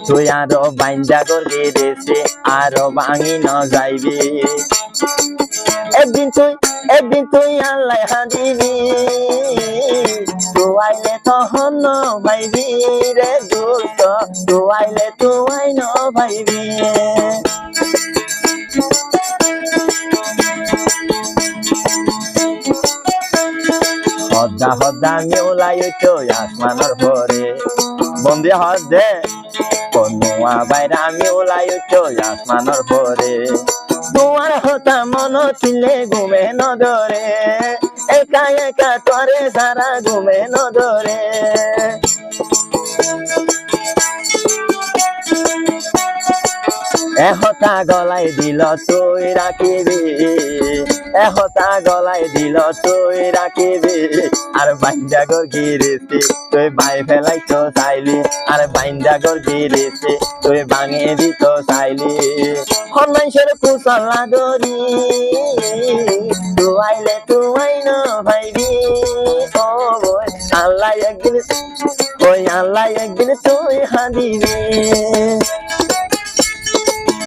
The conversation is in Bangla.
তুই আরো বাইন্দা করবি রেছে আরো ভাঙি ন যাইবি একদিন তুই আল্লাহ হাদিবি তুই আইলে তখন ন ভাইবি রে দোস্ত তুই আইলে তুই ন ভাইবি হদ্দা হদ্দা মিউলাই তো আসমানের পরে বন্দি হদ্দে কোনোয়া বাইরা মিউলাই তো আসমানের পরে তোমার হতা মন ছিলে ঘুমে নদরে একা একা তরে সারা ঘুমে নদরে এহতা গলাই দিল তুই রাখিবি এহতা গলাই দিল তুই রাখিবি আর বাইন্দা গর গিরেছি তুই বাই ফেলাই তো চাইলি আর বাইন্দা গর গিরেছি তুই ভাঙে দিত চাইলি হন্যাংশের কুশলা দরি তুই আইলে তুই ন ভাইবি ও বই আল্লাহ একদিন তুই হাদিবি